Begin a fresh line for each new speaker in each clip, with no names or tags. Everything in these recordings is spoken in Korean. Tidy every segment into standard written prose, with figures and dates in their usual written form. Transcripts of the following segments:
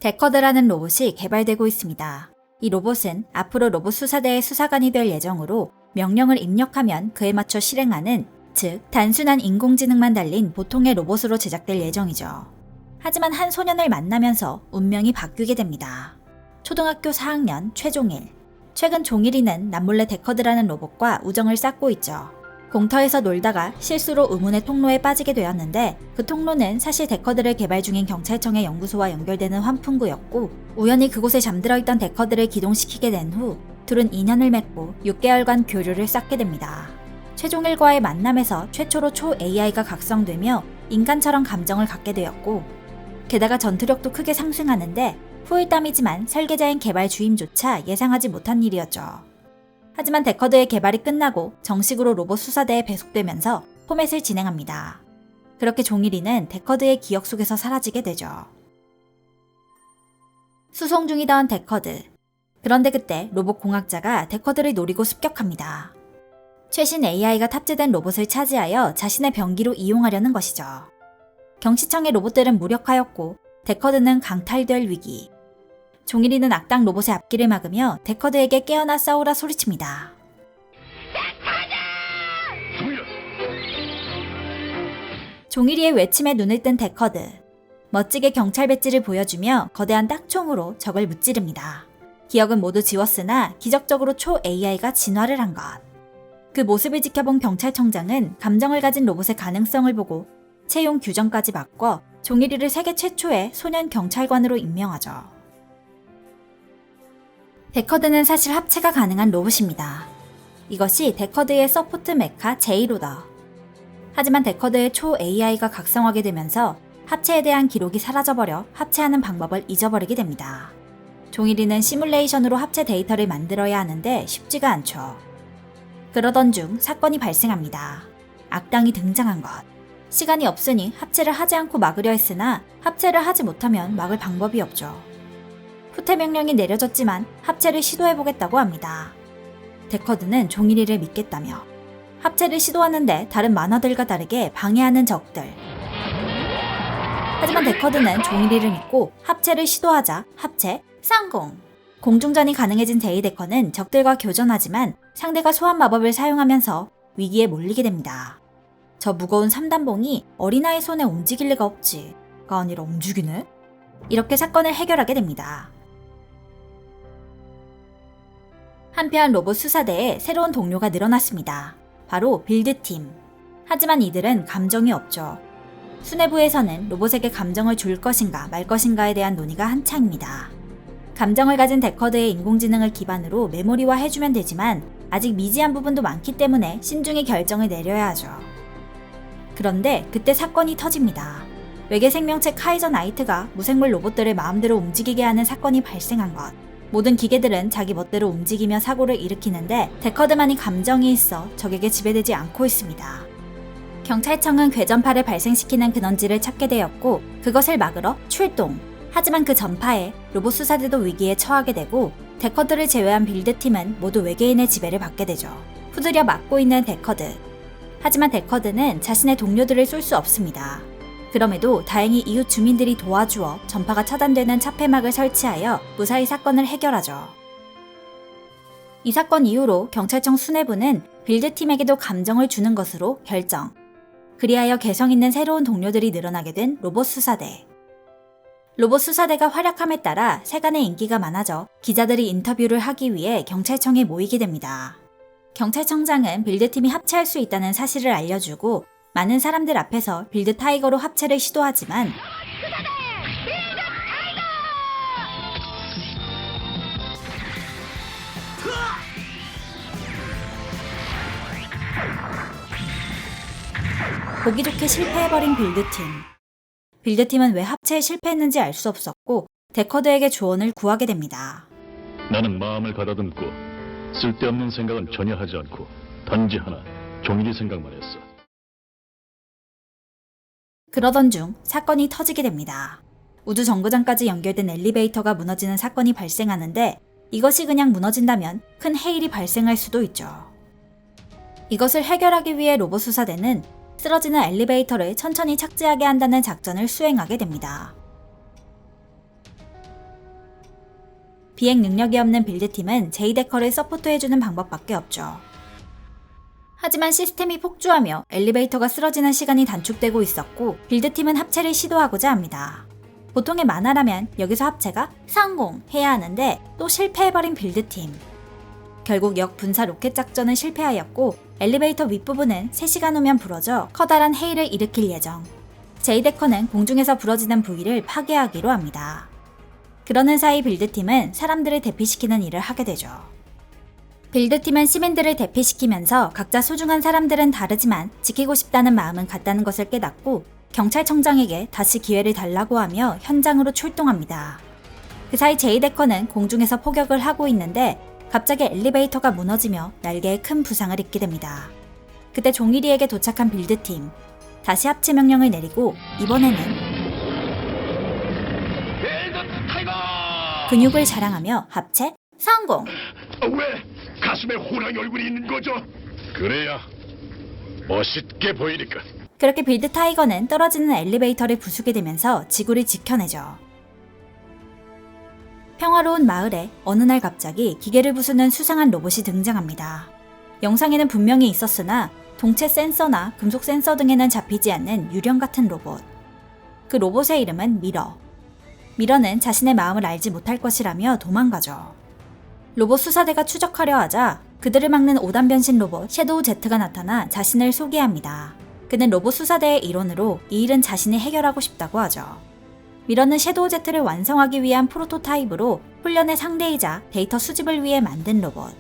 데커드라는 로봇이 개발되고 있습니다. 이 로봇은 앞으로 로봇 수사대의 수사관이 될 예정으로 명령을 입력하면 그에 맞춰 실행하는, 즉 단순한 인공지능만 달린 보통의 로봇으로 제작될 예정이죠. 하지만 한 소년을 만나면서 운명이 바뀌게 됩니다. 초등학교 4학년 최종일. 최근 종일이는 남몰래 데커드라는 로봇과 우정을 쌓고 있죠. 공터에서 놀다가 실수로 의문의 통로에 빠지게 되었는데 그 통로는 사실 데커드를 개발 중인 경찰청의 연구소와 연결되는 환풍구였고, 우연히 그곳에 잠들어 있던 데커드를 기동시키게 된 후 둘은 인연을 맺고 6개월간 교류를 쌓게 됩니다. 최종일과의 만남에서 최초로 초 AI가 각성되며 인간처럼 감정을 갖게 되었고, 게다가 전투력도 크게 상승하는데 후일담이지만 설계자인 개발 주임조차 예상하지 못한 일이었죠. 하지만 데커드의 개발이 끝나고 정식으로 로봇 수사대에 배속되면서 포맷을 진행합니다. 그렇게 종일이는 데커드의 기억 속에서 사라지게 되죠. 수송 중이던 데커드. 그런데 그때 로봇 공학자가 데커드를 노리고 습격합니다. 최신 AI가 탑재된 로봇을 차지하여 자신의 병기로 이용하려는 것이죠. 경시청의 로봇들은 무력하였고 데커드는 강탈될 위기. 종일이는 악당 로봇의 앞길을 막으며 데커드에게 깨어나 싸우라 소리칩니다. 종일이의 외침에 눈을 뜬 데커드. 멋지게 경찰 배지를 보여주며 거대한 딱총으로 적을 무찌릅니다. 기억은 모두 지웠으나 기적적으로 초 AI가 진화를 한 것. 그 모습을 지켜본 경찰청장은 감정을 가진 로봇의 가능성을 보고 채용 규정까지 바꿔 종일이를 세계 최초의 소년 경찰관으로 임명하죠. 데커드는 사실 합체가 가능한 로봇입니다. 이것이 데커드의 서포트 메카 제이로더. 하지만 데커드의 초 AI가 각성하게 되면서 합체에 대한 기록이 사라져버려 합체하는 방법을 잊어버리게 됩니다. 종일이는 시뮬레이션으로 합체 데이터를 만들어야 하는데 쉽지가 않죠. 그러던 중 사건이 발생합니다. 악당이 등장한 것. 시간이 없으니 합체를 하지 않고 막으려 했으나 합체를 하지 못하면 막을 방법이 없죠. 후퇴 명령이 내려졌지만 합체를 시도해보겠다고 합니다. 데커드는 종일이를 믿겠다며 합체를 시도하는데 다른 만화들과 다르게 방해하는 적들. 하지만 데커드는 종일이를 믿고 합체를 시도하자 합체 성공! 공중전이 가능해진 데이데커는 적들과 교전하지만 상대가 소환 마법을 사용하면서 위기에 몰리게 됩니다. 저 무거운 3단봉이 어린아이 손에 움직일 리가 없지가 아니라 움직이네? 이렇게 사건을 해결하게 됩니다. 한편 로봇 수사대에 새로운 동료가 늘어났습니다. 바로 빌드팀. 하지만 이들은 감정이 없죠. 수뇌부에서는 로봇에게 감정을 줄 것인가 말 것인가에 대한 논의가 한창입니다. 감정을 가진 데커드의 인공지능을 기반으로 메모리화 해주면 되지만 아직 미지한 부분도 많기 때문에 신중히 결정을 내려야 하죠. 그런데 그때 사건이 터집니다. 외계 생명체 카이저 나이트가 무생물 로봇들을 마음대로 움직이게 하는 사건이 발생한 것. 모든 기계들은 자기 멋대로 움직이며 사고를 일으키는데 데커드만이 감정이 있어 적에게 지배되지 않고 있습니다. 경찰청은 궤전파를 발생시키는 근원지를 찾게 되었고 그것을 막으러 출동. 하지만 그 전파에 로봇 수사대도 위기에 처하게 되고 데커드를 제외한 빌드팀은 모두 외계인의 지배를 받게 되죠. 후드려 막고 있는 데커드. 하지만 데커드는 자신의 동료들을 쏠 수 없습니다. 그럼에도 다행히 이웃 주민들이 도와주어 전파가 차단되는 차폐막을 설치하여 무사히 사건을 해결하죠. 이 사건 이후로 경찰청 수뇌부는 빌드팀에게도 감정을 주는 것으로 결정. 그리하여 개성 있는 새로운 동료들이 늘어나게 된 로봇 수사대. 로봇 수사대가 활약함에 따라 세간의 인기가 많아져 기자들이 인터뷰를 하기 위해 경찰청에 모이게 됩니다. 경찰청장은 빌드팀이 합체할 수 있다는 사실을 알려주고 많은 사람들 앞에서 빌드 타이거로 합체를 시도하지만 보기 좋게 실패해버린 빌드팀. 빌드팀은 왜 합체에 실패했는지 알 수 없었고 데커드에게 조언을 구하게 됩니다.
나는 마음을 가다듬고 쓸데없는 생각은 전혀 하지 않고 단지 하나 종일이 생각만 했어.
그러던 중 사건이 터지게 됩니다. 우주 정거장까지 연결된 엘리베이터가 무너지는 사건이 발생하는데 이것이 그냥 무너진다면 큰 해일이 발생할 수도 있죠. 이것을 해결하기 위해 로봇 수사대는 쓰러지는 엘리베이터를 천천히 착지하게 한다는 작전을 수행하게 됩니다. 비행 능력이 없는 빌드팀은 제이데커를 서포트해주는 방법밖에 없죠. 하지만 시스템이 폭주하며 엘리베이터가 쓰러지는 시간이 단축되고 있었고 빌드팀은 합체를 시도하고자 합니다. 보통의 만화라면 여기서 합체가 성공해야 하는데 또 실패해버린 빌드팀. 결국 역분사 로켓 작전은 실패하였고 엘리베이터 윗부분은 3시간 후면 부러져 커다란 해일을 일으킬 예정. 제이데커는 공중에서 부러지는 부위를 파괴하기로 합니다. 그러는 사이 빌드팀은 사람들을 대피시키는 일을 하게 되죠. 빌드팀은 시민들을 대피시키면서 각자 소중한 사람들은 다르지만 지키고 싶다는 마음은 같다는 것을 깨닫고 경찰청장에게 다시 기회를 달라고 하며 현장으로 출동합니다. 그 사이 제이데커는 공중에서 포격을 하고 있는데 갑자기 엘리베이터가 무너지며 날개에 큰 부상을 입게 됩니다. 그때 종일이에게 도착한 빌드팀. 다시 합체 명령을 내리고 이번에는 근육을 자랑하며 합체 성공!
왜 가슴에 호랑이 얼굴이 있는 거죠?
그래야 멋있게 보이니까.
그렇게 빌드 타이거는 떨어지는 엘리베이터를 부수게 되면서 지구를 지켜내죠. 평화로운 마을에 어느 날 갑자기 기계를 부수는 수상한 로봇이 등장합니다. 영상에는 분명히 있었으나 동체 센서나 금속 센서 등에는 잡히지 않는 유령 같은 로봇. 그 로봇의 이름은 미러. 미러는 자신의 마음을 알지 못할 것이라며 도망가죠. 로봇 수사대가 추적하려 하자 그들을 막는 5단 변신 로봇 섀도우 Z가 나타나 자신을 소개합니다. 그는 로봇 수사대의 일원으로 이 일은 자신이 해결하고 싶다고 하죠. 미러는 섀도우 Z를 완성하기 위한 프로토타입으로 훈련의 상대이자 데이터 수집을 위해 만든 로봇.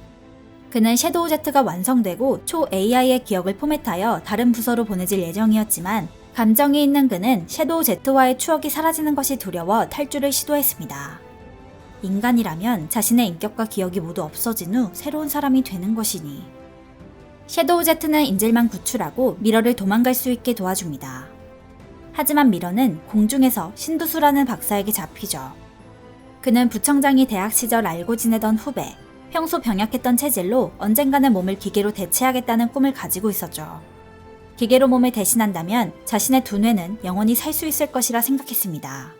그는 섀도우 Z가 완성되고 초 AI의 기억을 포맷하여 다른 부서로 보내질 예정이었지만 감정이 있는 그는 섀도우 Z와의 추억이 사라지는 것이 두려워 탈주를 시도했습니다. 인간이라면 자신의 인격과 기억이 모두 없어진 후 새로운 사람이 되는 것이니. 섀도우 Z는 인질만 구출하고 미러를 도망갈 수 있게 도와줍니다. 하지만 미러는 공중에서 신두수라는 박사에게 잡히죠. 그는 부청장이 대학 시절 알고 지내던 후배, 평소 병약했던 체질로 언젠가는 몸을 기계로 대체하겠다는 꿈을 가지고 있었죠. 기계로 몸을 대신한다면 자신의 두뇌는 영원히 살 수 있을 것이라 생각했습니다.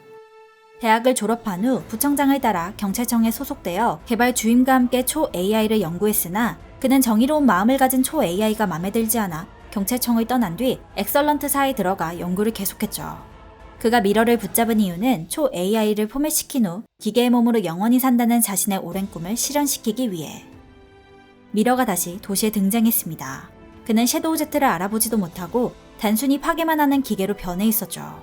대학을 졸업한 후 부청장을 따라 경찰청에 소속되어 개발 주임과 함께 초 AI를 연구했으나 그는 정의로운 마음을 가진 초 AI가 마음에 들지 않아 경찰청을 떠난 뒤 엑설런트사에 들어가 연구를 계속했죠. 그가 미러를 붙잡은 이유는 초 AI를 포맷시킨 후 기계의 몸으로 영원히 산다는 자신의 오랜 꿈을 실현시키기 위해. 미러가 다시 도시에 등장했습니다. 그는 섀도우 Z를 알아보지도 못하고 단순히 파괴만 하는 기계로 변해 있었죠.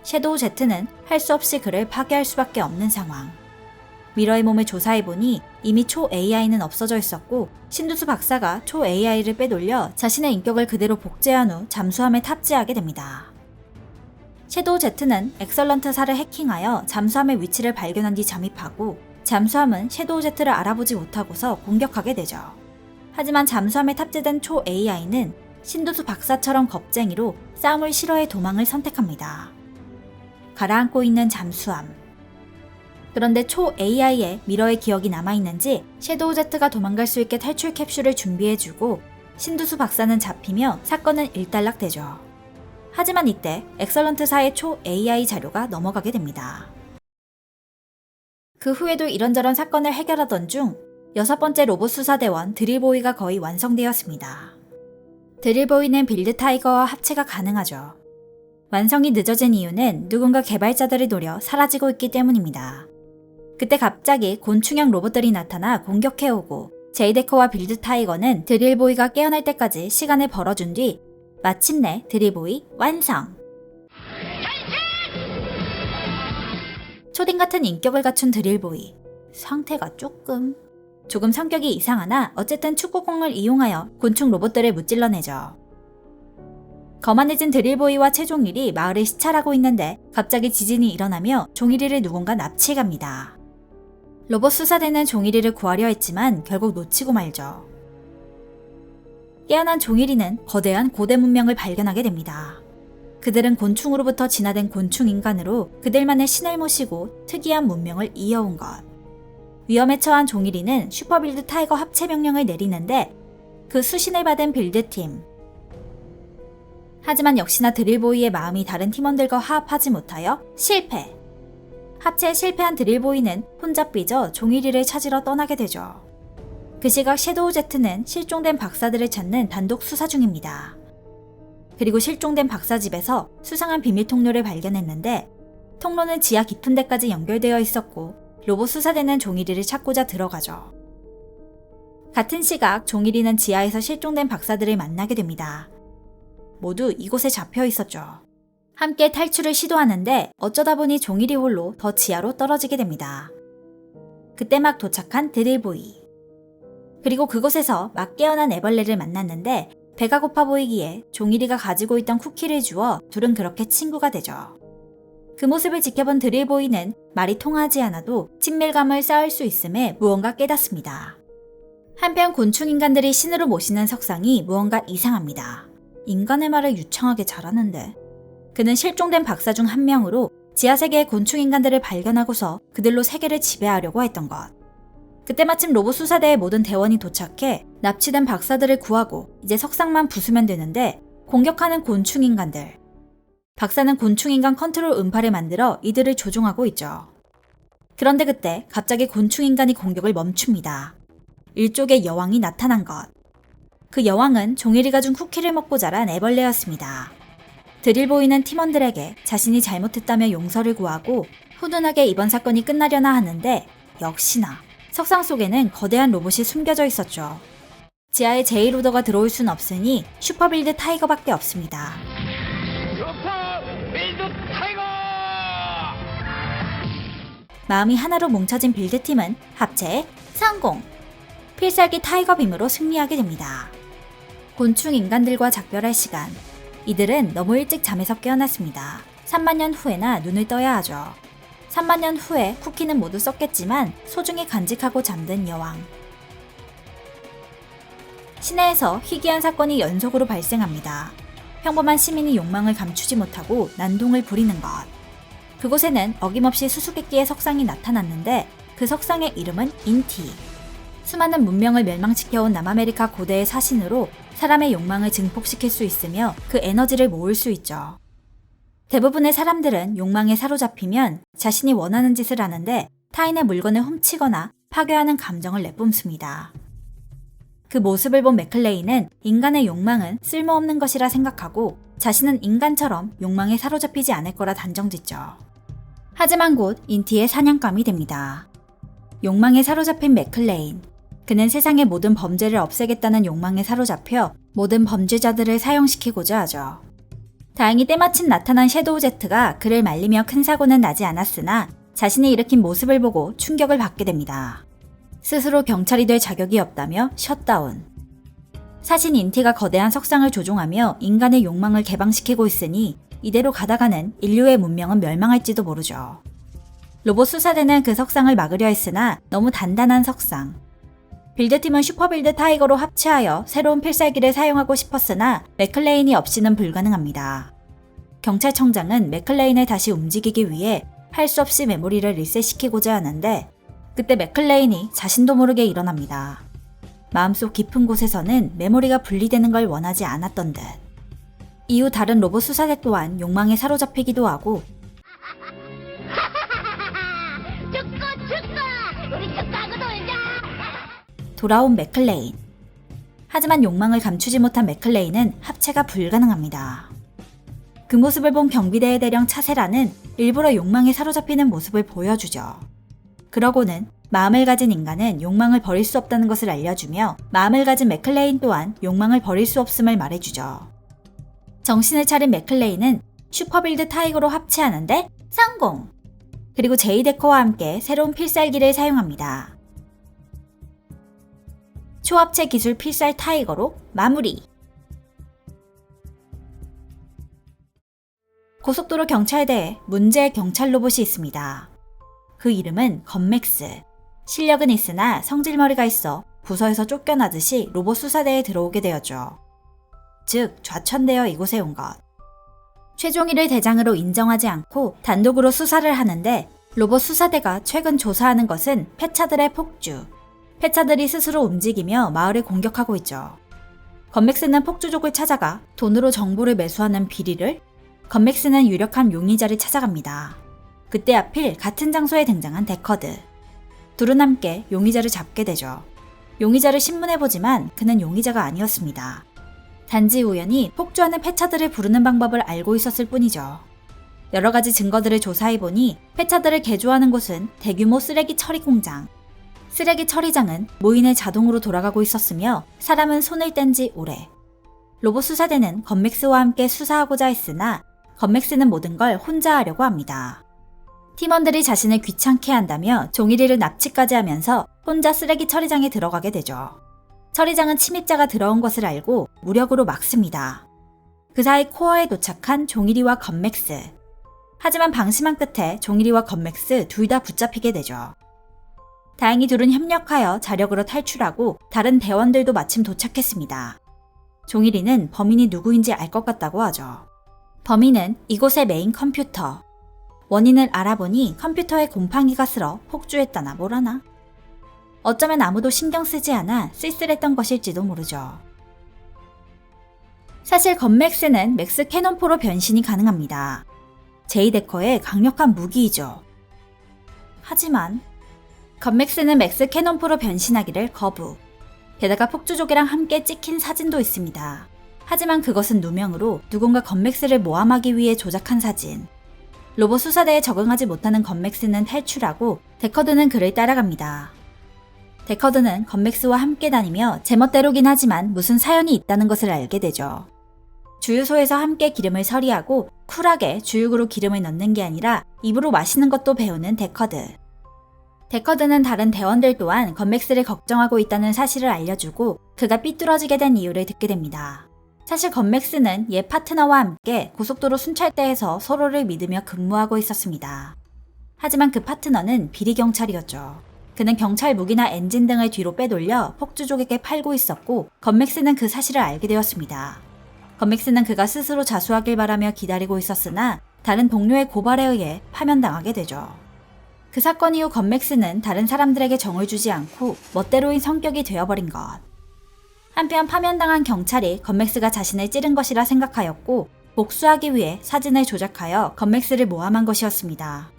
섀도우 Z는 할 수 없이 그를 파괴할 수밖에 없는 상황. 미러의 몸을 조사해보니 이미 초 AI는 없어져 있었고 신두수 박사가 초 AI를 빼돌려 자신의 인격을 그대로 복제한 후 잠수함에 탑재하게 됩니다. 섀도우 Z는 엑설런트사를 해킹하여 잠수함의 위치를 발견한 뒤 잠입하고 잠수함은 섀도우 Z를 알아보지 못하고서 공격하게 되죠. 하지만 잠수함에 탑재된 초 AI는 신두수 박사처럼 겁쟁이로 싸움을 싫어해 도망을 선택합니다. 가라앉고 있는 잠수함. 그런데 초 AI에 미러의 기억이 남아있는지 섀도우 Z가 도망갈 수 있게 탈출 캡슐을 준비해주고 신두수 박사는 잡히며 사건은 일단락되죠. 하지만 이때 엑설런트사의 초 AI 자료가 넘어가게 됩니다. 그 후에도 이런저런 사건을 해결하던 중 6번째 로봇 수사대원 드릴보이가 거의 완성되었습니다. 드릴보이는 빌드 타이거와 합체가 가능하죠. 완성이 늦어진 이유는 누군가 개발자들을 노려 사라지고 있기 때문입니다. 그때 갑자기 곤충형 로봇들이 나타나 공격해오고 제이데커와 빌드 타이거는 드릴보이가 깨어날 때까지 시간을 벌어준 뒤 마침내 드릴보이 완성! 초딩 같은 인격을 갖춘 드릴보이. 상태가 조금 성격이 이상하나 어쨌든 축구공을 이용하여 곤충 로봇들을 무찔러내죠. 거만해진 드릴보이와 최종일이 마을을 시찰하고 있는데 갑자기 지진이 일어나며 종일이를 누군가 납치해갑니다. 로봇 수사대는 종일이를 구하려 했지만 결국 놓치고 말죠. 깨어난 종일이는 거대한 고대 문명을 발견하게 됩니다. 그들은 곤충으로부터 진화된 곤충 인간으로 그들만의 신을 모시고 특이한 문명을 이어온 것. 위험에 처한 종일이는 슈퍼빌드 타이거 합체 명령을 내리는데 그 수신을 받은 빌드팀. 하지만 역시나 드릴보이의 마음이 다른 팀원들과 화합하지 못하여 실패. 합체에 실패한 드릴보이는 혼자 삐져 종이리를 찾으러 떠나게 되죠. 그 시각 섀도우 제트는 실종된 박사들을 찾는 단독 수사 중입니다. 그리고 실종된 박사 집에서 수상한 비밀 통로를 발견했는데 통로는 지하 깊은 데까지 연결되어 있었고 로봇 수사대는 종이리를 찾고자 들어가죠. 같은 시각 종이리는 지하에서 실종된 박사들을 만나게 됩니다. 모두 이곳에 잡혀 있었죠. 함께 탈출을 시도하는데 어쩌다 보니 종이리 홀로 더 지하로 떨어지게 됩니다. 그때 막 도착한 드릴보이. 그리고 그곳에서 막 깨어난 애벌레를 만났는데 배가 고파 보이기에 종이리가 가지고 있던 쿠키를 주어 둘은 그렇게 친구가 되죠. 그 모습을 지켜본 드릴보이는 말이 통하지 않아도 친밀감을 쌓을 수 있음에 무언가 깨닫습니다. 한편 곤충인간들이 신으로 모시는 석상이 무언가 이상합니다. 인간의 말을 유창하게 잘하는데. 그는 실종된 박사 중 한 명으로 지하세계의 곤충인간들을 발견하고서 그들로 세계를 지배하려고 했던 것. 그때 마침 로봇 수사대의 모든 대원이 도착해 납치된 박사들을 구하고 이제 석상만 부수면 되는데 공격하는 곤충인간들. 박사는 곤충인간 컨트롤 음파를 만들어 이들을 조종하고 있죠. 그런데 그때 갑자기 곤충인간이 공격을 멈춥니다. 일족의 여왕이 나타난 것. 그 여왕은 종이리가 준 쿠키를 먹고 자란 애벌레였습니다. 드릴보이는 팀원들에게 자신이 잘못했다며 용서를 구하고 훈훈하게 이번 사건이 끝나려나 하는데 역시나 석상 속에는 거대한 로봇이 숨겨져 있었죠. 지하에 제1오더가 들어올 순 없으니 슈퍼빌드 타이거밖에 없습니다.
슈퍼빌드 타이거!
마음이 하나로 뭉쳐진 빌드팀은 합체에 성공! 필살기 타이거 빔으로 승리하게 됩니다. 곤충 인간들과 작별할 시간. 이들은 너무 일찍 잠에서 깨어났습니다. 3만 년 후에나 눈을 떠야 하죠. 3만 년 후에 쿠키는 모두 썩겠지만 소중히 간직하고 잠든 여왕. 시내에서 희귀한 사건이 연속으로 발생합니다. 평범한 시민이 욕망을 감추지 못하고 난동을 부리는 것. 그곳에는 어김없이 수수께끼의 석상이 나타났는데 그 석상의 이름은 인티. 수많은 문명을 멸망시켜온 남아메리카 고대의 사신으로 사람의 욕망을 증폭시킬 수 있으며 그 에너지를 모을 수 있죠. 대부분의 사람들은 욕망에 사로잡히면 자신이 원하는 짓을 하는데 타인의 물건을 훔치거나 파괴하는 감정을 내뿜습니다. 그 모습을 본 맥클레인은 인간의 욕망은 쓸모없는 것이라 생각하고 자신은 인간처럼 욕망에 사로잡히지 않을 거라 단정짓죠. 하지만 곧 인티의 사냥감이 됩니다. 욕망에 사로잡힌 맥클레인. 그는 세상의 모든 범죄를 없애겠다는 욕망에 사로잡혀 모든 범죄자들을 사형시키고자 하죠. 다행히 때마침 나타난 섀도우 제트가 그를 말리며 큰 사고는 나지 않았으나 자신이 일으킨 모습을 보고 충격을 받게 됩니다. 스스로 경찰이 될 자격이 없다며 셧다운. 사신 인티가 거대한 석상을 조종하며 인간의 욕망을 개방시키고 있으니 이대로 가다가는 인류의 문명은 멸망할지도 모르죠. 로봇 수사대는 그 석상을 막으려 했으나 너무 단단한 석상. 빌드팀은 슈퍼빌드 타이거로 합체하여 새로운 필살기를 사용하고 싶었으나 맥클레인이 없이는 불가능합니다. 경찰청장은 맥클레인을 다시 움직이기 위해 할 수 없이 메모리를 리셋시키고자 하는데 그때 맥클레인이 자신도 모르게 일어납니다. 마음속 깊은 곳에서는 메모리가 분리되는 걸 원하지 않았던 듯. 이후 다른 로봇 수사대 또한 욕망에 사로잡히기도 하고
우리 축구하고 놀자.
돌아온 맥클레인. 하지만 욕망을 감추지 못한 맥클레인은 합체가 불가능합니다. 그 모습을 본 경비대의 대령 차세라는 일부러 욕망에 사로잡히는 모습을 보여주죠. 그러고는 마음을 가진 인간은 욕망을 버릴 수 없다는 것을 알려주며 마음을 가진 맥클레인 또한 욕망을 버릴 수 없음을 말해주죠. 정신을 차린 맥클레인은 슈퍼빌드 타이거로 합체하는데 성공! 그리고 제이데커와 함께 새로운 필살기를 사용합니다. 초합체 기술 필살 타이거로 마무리! 고속도로 경찰대에 문제의 경찰 로봇이 있습니다. 그 이름은 건맥스. 실력은 있으나 성질머리가 있어 부서에서 쫓겨나듯이 로봇 수사대에 들어오게 되었죠. 즉 좌천되어 이곳에 온 것. 최종일을 대장으로 인정하지 않고 단독으로 수사를 하는데 로봇 수사대가 최근 조사하는 것은 폐차들의 폭주. 폐차들이 스스로 움직이며 마을을 공격하고 있죠. 건맥스는 폭주족을 찾아가 돈으로 정보를 매수하는 비리를, 건맥스는 유력한 용의자를 찾아갑니다. 그때 하필 같은 장소에 등장한 데커드. 둘은 함께 용의자를 잡게 되죠. 용의자를 신문해보지만 그는 용의자가 아니었습니다. 단지 우연히 폭주하는 폐차들을 부르는 방법을 알고 있었을 뿐이죠. 여러 가지 증거들을 조사해보니 폐차들을 개조하는 곳은 대규모 쓰레기 처리 공장. 쓰레기 처리장은 모인에 자동으로 돌아가고 있었으며 사람은 손을 뗀 지 오래. 로봇 수사대는 건맥스와 함께 수사하고자 했으나 건맥스는 모든 걸 혼자 하려고 합니다. 팀원들이 자신을 귀찮게 한다며 종일이를 납치까지 하면서 혼자 쓰레기 처리장에 들어가게 되죠. 처리장은 침입자가 들어온 것을 알고 무력으로 막습니다. 그 사이 코어에 도착한 종일이와 건맥스. 하지만 방심한 끝에 종일이와 건맥스 둘 다 붙잡히게 되죠. 다행히 둘은 협력하여 자력으로 탈출하고 다른 대원들도 마침 도착했습니다. 종일이는 범인이 누구인지 알 것 같다고 하죠. 범인은 이곳의 메인 컴퓨터. 원인을 알아보니 컴퓨터에 곰팡이가 슬어 폭주했다나 뭐라나. 어쩌면 아무도 신경 쓰지 않아 쓸쓸했던 것일지도 모르죠. 사실 건맥스는 맥스 캐논포로 변신이 가능합니다. 제이데커의 강력한 무기이죠. 하지만 건맥스는 맥스 캐논포로 변신하기를 거부. 게다가 폭주족이랑 함께 찍힌 사진도 있습니다. 하지만 그것은 누명으로 누군가 건맥스를 모함하기 위해 조작한 사진. 로봇 수사대에 적응하지 못하는 건맥스는 탈출하고 데커드는 그를 따라갑니다. 데커드는 건맥스와 함께 다니며 제멋대로긴 하지만 무슨 사연이 있다는 것을 알게 되죠. 주유소에서 함께 기름을 서리하고 쿨하게 주유구로 기름을 넣는 게 아니라 입으로 마시는 것도 배우는 데커드. 데커드는 다른 대원들 또한 건맥스를 걱정하고 있다는 사실을 알려주고 그가 삐뚤어지게 된 이유를 듣게 됩니다. 사실 건맥스는 옛 파트너와 함께 고속도로 순찰대에서 서로를 믿으며 근무하고 있었습니다. 하지만 그 파트너는 비리경찰이었죠. 그는 경찰 무기나 엔진 등을 뒤로 빼돌려 폭주족에게 팔고 있었고 건맥스는 그 사실을 알게 되었습니다. 건맥스는 그가 스스로 자수하길 바라며 기다리고 있었으나 다른 동료의 고발에 의해 파면당하게 되죠. 그 사건 이후 건맥스는 다른 사람들에게 정을 주지 않고 멋대로인 성격이 되어버린 것. 한편 파면당한 경찰이 건맥스가 자신을 찌른 것이라 생각하였고 복수하기 위해 사진을 조작하여 건맥스를 모함한 것이었습니다.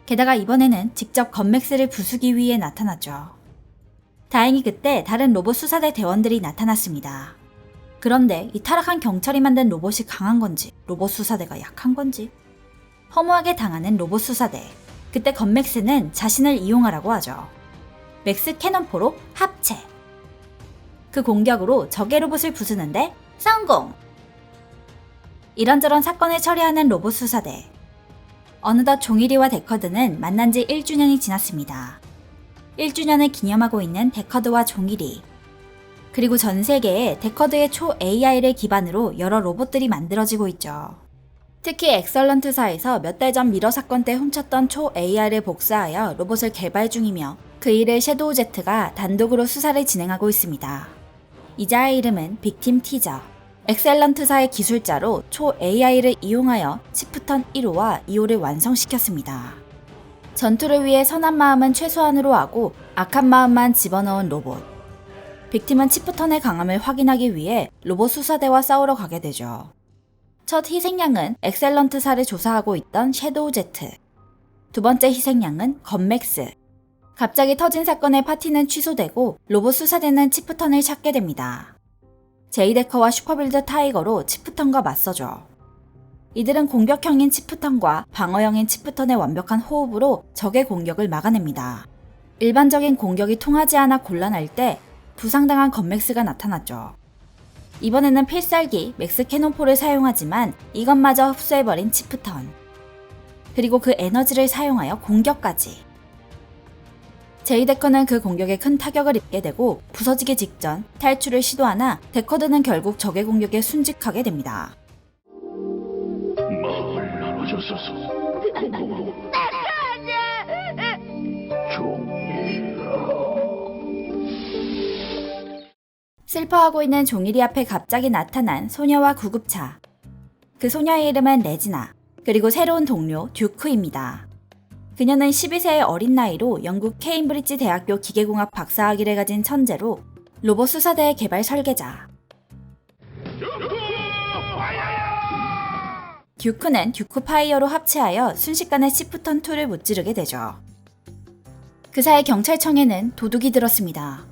게다가 이번에는 직접 건맥스를 부수기 위해 나타났죠. 다행히 그때 다른 로봇 수사대 대원들이 나타났습니다. 그런데 이 타락한 경찰이 만든 로봇이 강한 건지 로봇 수사대가 약한 건지 허무하게 당하는 로봇 수사대. 그때 건맥스는 자신을 이용하라고 하죠. 맥스 캐논포로 합체. 그 공격으로 적의 로봇을 부수는데 성공! 이런저런 사건을 처리하는 로봇 수사대. 어느덧 종일이와 데커드는 만난 지 1주년이 지났습니다. 1주년을 기념하고 있는 데커드와 종일이. 그리고 전 세계에 데커드의 초 AI를 기반으로 여러 로봇들이 만들어지고 있죠. 특히 엑설런트사에서 몇 달 전 미러 사건 때 훔쳤던 초 AI를 복사하여 로봇을 개발 중이며 그 일을 섀도우 제트가 단독으로 수사를 진행하고 있습니다. 이자의 이름은 빅팀 티저. 엑셀런트사의 기술자로 초 AI를 이용하여 치프턴 1호와 2호를 완성시켰습니다. 전투를 위해 선한 마음은 최소한으로 하고 악한 마음만 집어넣은 로봇. 빅팀은 치프턴의 강함을 확인하기 위해 로봇 수사대와 싸우러 가게 되죠. 첫 희생양은 엑셀런트사를 조사하고 있던 섀도우 제트. 두 번째 희생양은 건맥스. 갑자기 터진 사건의 파티는 취소되고 로봇 수사대는 치프턴을 찾게 됩니다. 제이데커와 슈퍼빌드 타이거로 치프턴과 맞서죠. 이들은 공격형인 치프턴과 방어형인 치프턴의 완벽한 호흡으로 적의 공격을 막아냅니다. 일반적인 공격이 통하지 않아 곤란할 때 부상당한 건맥스가 나타났죠. 이번에는 필살기 맥스 캐논포를 사용하지만 이것마저 흡수해버린 치프턴. 그리고 그 에너지를 사용하여 공격까지. 제이데커는 그 공격에 큰 타격을 입게 되고 부서지기 직전 탈출을 시도하나 데커드는 결국 적의 공격에 순직하게 됩니다.
마을 나눠줬어서 고마워. 종일아.
슬퍼하고 있는 종일이 앞에 갑자기 나타난 소녀와 구급차. 그 소녀의 이름은 레지나, 그리고 새로운 동료 듀크입니다. 그녀는 12세의 어린 나이로 영국 케임브리지 대학교 기계공학 박사학위를 가진 천재로 로봇 수사대의 개발 설계자. 듀크는 듀크파이어로 합체하여 순식간에 치프턴 2를 무찌르게 되죠. 그 사이 경찰청에는 도둑이 들었습니다.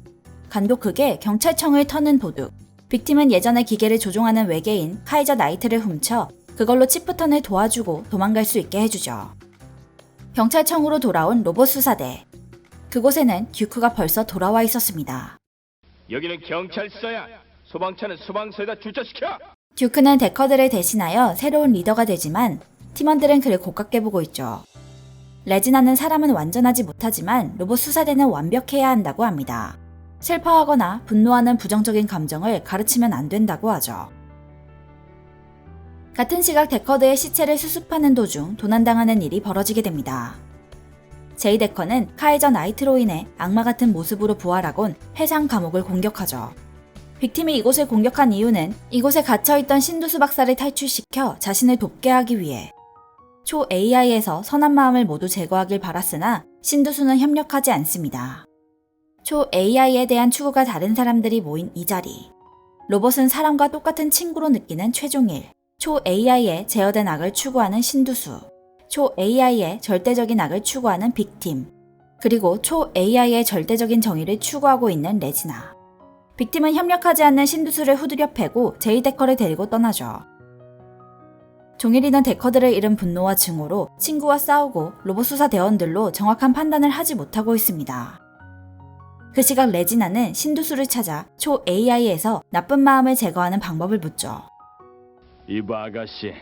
간곡하게 경찰청을 터는 도둑. 빅팀은 예전에 기계를 조종하는 외계인 카이저 나이트를 훔쳐 그걸로 치프턴을 도와주고 도망갈 수 있게 해주죠. 경찰청으로 돌아온 로봇 수사대. 그곳에는 듀크가 벌써 돌아와 있었습니다.
여기는 경찰서야. 소방차는 소방서에다 주차시켜.
듀크는 데커드를 대신하여 새로운 리더가 되지만 팀원들은 그를 고깝게 보고 있죠. 레지나는 사람은 완전하지 못하지만 로봇 수사대는 완벽해야 한다고 합니다. 슬퍼하거나 분노하는 부정적인 감정을 가르치면 안 된다고 하죠. 같은 시각 데커드의 시체를 수습하는 도중 도난당하는 일이 벌어지게 됩니다. 제이 데커는 카이저 나이트로 인해 악마 같은 모습으로 부활하곤 해상 감옥을 공격하죠. 빅팀이 이곳을 공격한 이유는 이곳에 갇혀있던 신두수 박사를 탈출시켜 자신을 돕게 하기 위해 초 AI에서 선한 마음을 모두 제거하길 바랐으나 신두수는 협력하지 않습니다. 초 AI에 대한 추구가 다른 사람들이 모인 이 자리. 로봇은 사람과 똑같은 친구로 느끼는 최종일. 초 AI에 제어된 악을 추구하는 신두수. 초 AI의 절대적인 악을 추구하는 빅팀. 그리고 초 AI의 절대적인 정의를 추구하고 있는 레지나. 빅팀은 협력하지 않는 신두수를 후드려 패고 제이 데커를 데리고 떠나죠. 종일이는 데커드를 잃은 분노와 증오로 친구와 싸우고 로봇 수사 대원들로 정확한 판단을 하지 못하고 있습니다. 그 시각 레지나는 신두수를 찾아 초 AI에서 나쁜 마음을 제거하는 방법을 묻죠.
이봐 아가씨,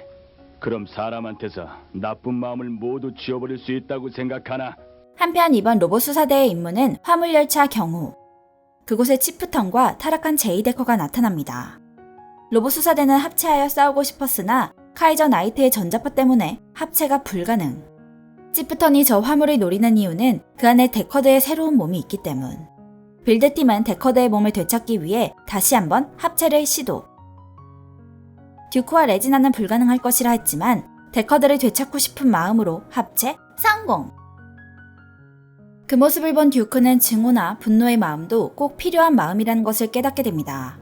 그럼 사람한테서 나쁜 마음을 모두 지워버릴 수 있다고 생각하나?
한편 이번 로봇 수사대의 임무는 화물열차 경우. 그곳에 치프턴과 타락한 제이 데커가 나타납니다. 로봇 수사대는 합체하여 싸우고 싶었으나 카이저 나이트의 전자파 때문에 합체가 불가능. 치프턴이 저 화물을 노리는 이유는 그 안에 데커드의 새로운 몸이 있기 때문. 빌드팀은 데커드의 몸을 되찾기 위해 다시 한번 합체를 시도. 듀크와 레지나는 불가능할 것이라 했지만 데커드를 되찾고 싶은 마음으로 합체 성공! 그 모습을 본 듀크는 증오나 분노의 마음도 꼭 필요한 마음이라는 것을 깨닫게 됩니다.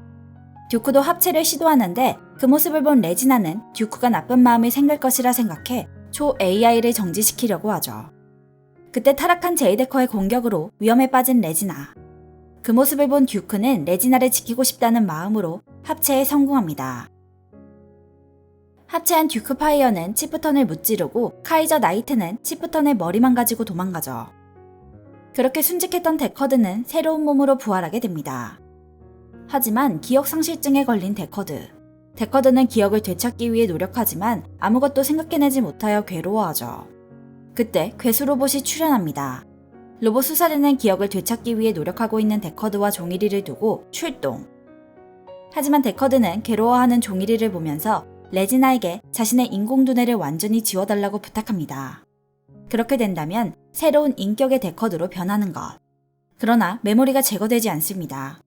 듀크도 합체를 시도하는데 그 모습을 본 레지나는 듀크가 나쁜 마음이 생길 것이라 생각해 초 AI를 정지시키려고 하죠. 그때 타락한 제이데커의 공격으로 위험에 빠진 레지나. 그 모습을 본 듀크는 레지나를 지키고 싶다는 마음으로 합체에 성공합니다. 합체한 듀크파이어는 치프턴을 무찌르고 카이저 나이트는 치프턴의 머리만 가지고 도망가죠. 그렇게 순직했던 데커드는 새로운 몸으로 부활하게 됩니다. 하지만 기억상실증에 걸린 데커드. 데커드는 기억을 되찾기 위해 노력하지만 아무것도 생각해내지 못하여 괴로워하죠. 그때 괴수 로봇이 출현합니다. 로봇 수사대는 기억을 되찾기 위해 노력하고 있는 데커드와 종일이를 두고 출동. 하지만 데커드는 괴로워하는 종일이를 보면서 레지나에게 자신의 인공두뇌를 완전히 지워달라고 부탁합니다. 그렇게 된다면 새로운 인격의 데커드로 변하는 것. 그러나 메모리가 제거되지 않습니다.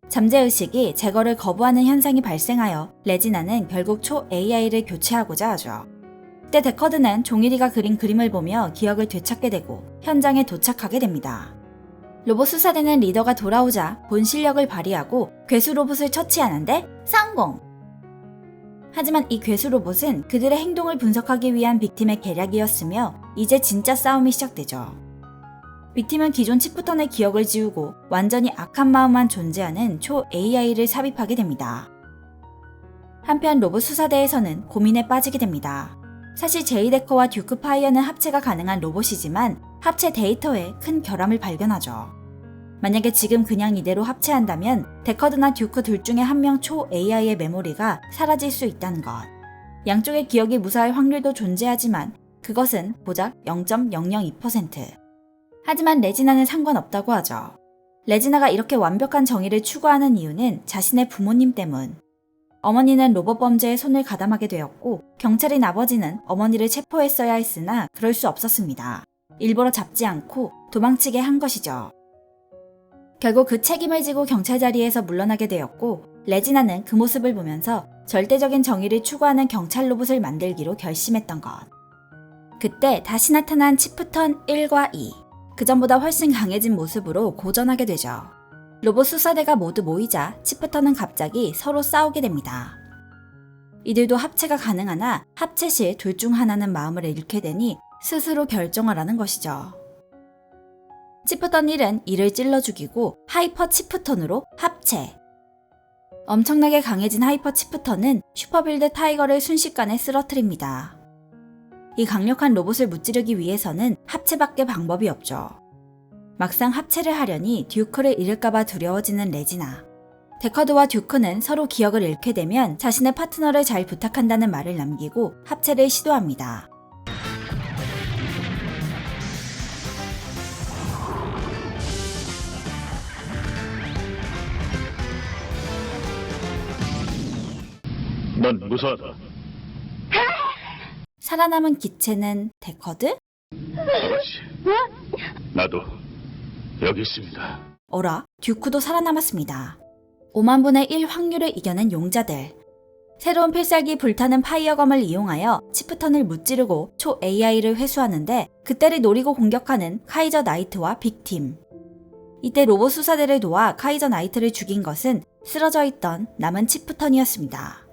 잠재의식이 제거를 거부하는 현상이 발생하여 레지나는 결국 초 AI를 교체하고자 하죠. 그때 데커드는 종일이가 그린 그림을 보며 기억을 되찾게 되고 현장에 도착하게 됩니다. 로봇 수사대는 리더가 돌아오자 본 실력을 발휘하고 괴수 로봇을 처치하는데 성공! 하지만 이 괴수 로봇은 그들의 행동을 분석하기 위한 빅팀의 계략이었으며 이제 진짜 싸움이 시작되죠. 빅팀은 기존 치프턴의 기억을 지우고 완전히 악한 마음만 존재하는 초 AI를 삽입하게 됩니다. 한편 로봇 수사대에서는 고민에 빠지게 됩니다. 사실 제이데커와 듀크파이어는 합체가 가능한 로봇이지만 합체 데이터에 큰 결함을 발견하죠. 만약에 지금 그냥 이대로 합체한다면 데커드나 듀크 둘 중에 한 명 초 AI의 메모리가 사라질 수 있다는 것. 양쪽의 기억이 무사할 확률도 존재하지만 그것은 고작 0.002%. 하지만 레지나는 상관없다고 하죠. 레지나가 이렇게 완벽한 정의를 추구하는 이유는 자신의 부모님 때문. 어머니는 로봇 범죄에 손을 가담하게 되었고 경찰인 아버지는 어머니를 체포했어야 했으나 그럴 수 없었습니다. 일부러 잡지 않고 도망치게 한 것이죠. 결국 그 책임을 지고 경찰 자리에서 물러나게 되었고 레지나는 그 모습을 보면서 절대적인 정의를 추구하는 경찰 로봇을 만들기로 결심했던 것. 그때 다시 나타난 치프턴 1과 2. 그전보다 훨씬 강해진 모습으로 고전하게 되죠. 로봇 수사대가 모두 모이자 치프턴은 갑자기 서로 싸우게 됩니다. 이들도 합체가 가능하나 합체 시 둘 중 하나는 마음을 잃게 되니 스스로 결정하라는 것이죠. 치프턴 1은 이를 찔러 죽이고 하이퍼 치프턴으로 합체. 엄청나게 강해진 하이퍼 치프턴은 슈퍼빌드 타이거를 순식간에 쓰러뜨립니다. 이 강력한 로봇을 무찌르기 위해서는 합체밖에 방법이 없죠. 막상 합체를 하려니 듀크를 잃을까봐 두려워지는 레지나. 데커드와 듀크는 서로 기억을 잃게 되면 자신의 파트너를 잘 부탁한다는 말을 남기고 합체를 시도합니다.
넌 무사하다.
살아남은 기체는 데커드?
아버지, 나도 여기 있습니다.
어라, 듀크도 살아남았습니다. 5만 분의 1 확률을 이겨낸 용자들. 새로운 필살기 불타는 파이어검을 이용하여 치프턴을 무찌르고 초 AI를 회수하는데 그때를 노리고 공격하는 카이저 나이트와 빅팀. 이때 로봇 수사대를 도와 카이저 나이트를 죽인 것은 쓰러져 있던 남은 치프턴이었습니다.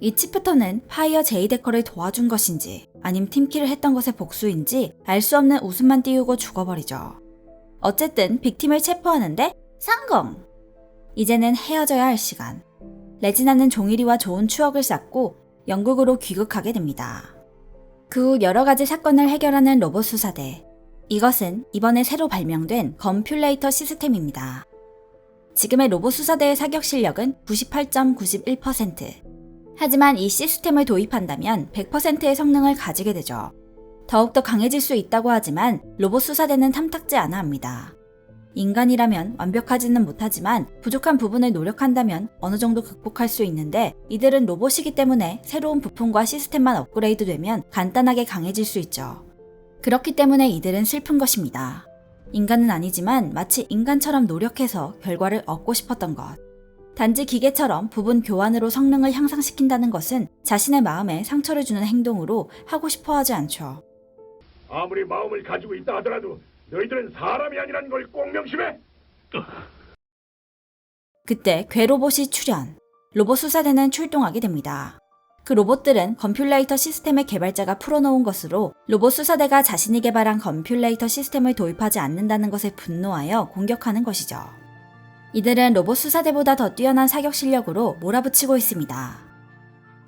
이 치프턴은 파이어 제이데커를 도와준 것인지 아님 팀킬을 했던 것의 복수인지 알 수 없는 웃음만 띄우고 죽어버리죠. 어쨌든 빅팀을 체포하는데 성공! 이제는 헤어져야 할 시간. 레지나는 종일이와 좋은 추억을 쌓고 영국으로 귀국하게 됩니다. 그 후 여러 가지 사건을 해결하는 로봇 수사대. 이것은 이번에 새로 발명된 컴퓰레이터 시스템입니다. 지금의 로봇 수사대의 사격 실력은 98.91%. 하지만 이 시스템을 도입한다면 100%의 성능을 가지게 되죠. 더욱더 강해질 수 있다고 하지만 로봇 수사대는 탐탁지 않아 합니다. 인간이라면 완벽하지는 못하지만 부족한 부분을 노력한다면 어느 정도 극복할 수 있는데 이들은 로봇이기 때문에 새로운 부품과 시스템만 업그레이드되면 간단하게 강해질 수 있죠. 그렇기 때문에 이들은 슬픈 것입니다. 인간은 아니지만 마치 인간처럼 노력해서 결과를 얻고 싶었던 것. 단지 기계처럼 부분 교환으로 성능을 향상시킨다는 것은 자신의 마음에 상처를 주는 행동으로 하고 싶어 하지 않죠.
아무리 마음을 가지고 있다 하더라도 너희들은 사람이 아니라는 걸 꼭 명심해.
그때 괴로봇이 출현. 로봇 수사대는 출동하게 됩니다. 그 로봇들은 컴퓰레이터 시스템의 개발자가 풀어놓은 것으로 로봇 수사대가 자신이 개발한 컴퓰레이터 시스템을 도입하지 않는다는 것에 분노하여 공격하는 것이죠. 이들은 로봇 수사대보다 더 뛰어난 사격 실력으로 몰아붙이고 있습니다.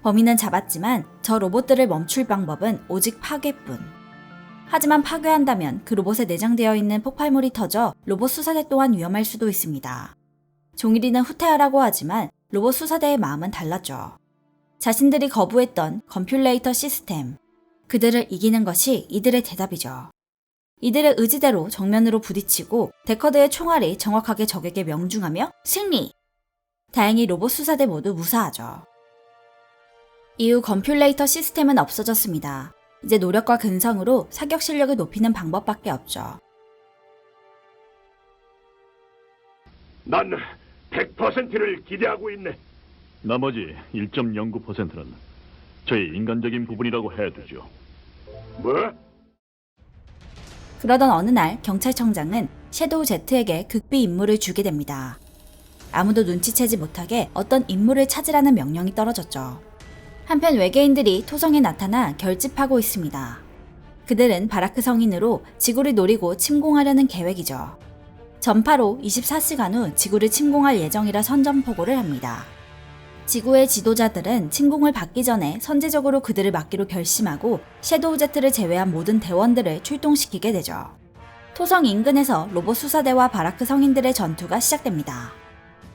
범인은 잡았지만 저 로봇들을 멈출 방법은 오직 파괴뿐. 하지만 파괴한다면 그 로봇에 내장되어 있는 폭발물이 터져 로봇 수사대 또한 위험할 수도 있습니다. 종일이는 후퇴하라고 하지만 로봇 수사대의 마음은 달랐죠. 자신들이 거부했던 컴퓰레이터 시스템. 그들을 이기는 것이 이들의 대답이죠. 이들의 의지대로 정면으로 부딪히고 데커드의 총알이 정확하게 적에게 명중하며 승리! 다행히 로봇 수사대 모두 무사하죠. 이후 컴퓰레이터 시스템은 없어졌습니다. 이제 노력과 근성으로 사격 실력을 높이는 방법밖에 없죠.
난 100%를 기대하고 있네.
나머지 1.09%는 저희 인간적인 부분이라고 해두죠.
뭐?
그러던 어느 날 경찰청장은 섀도우 Z에게 극비 임무를 주게 됩니다. 아무도 눈치채지 못하게 어떤 임무를 찾으라는 명령이 떨어졌죠. 한편 외계인들이 토성에 나타나 결집하고 있습니다. 그들은 바라크 성인으로 지구를 노리고 침공하려는 계획이죠. 전파로 24시간 후 지구를 침공할 예정이라 선전포고를 합니다. 지구의 지도자들은 침공을 받기 전에 선제적으로 그들을 막기로 결심하고 섀도우 Z를 제외한 모든 대원들을 출동시키게 되죠. 토성 인근에서 로봇 수사대와 바라크 성인들의 전투가 시작됩니다.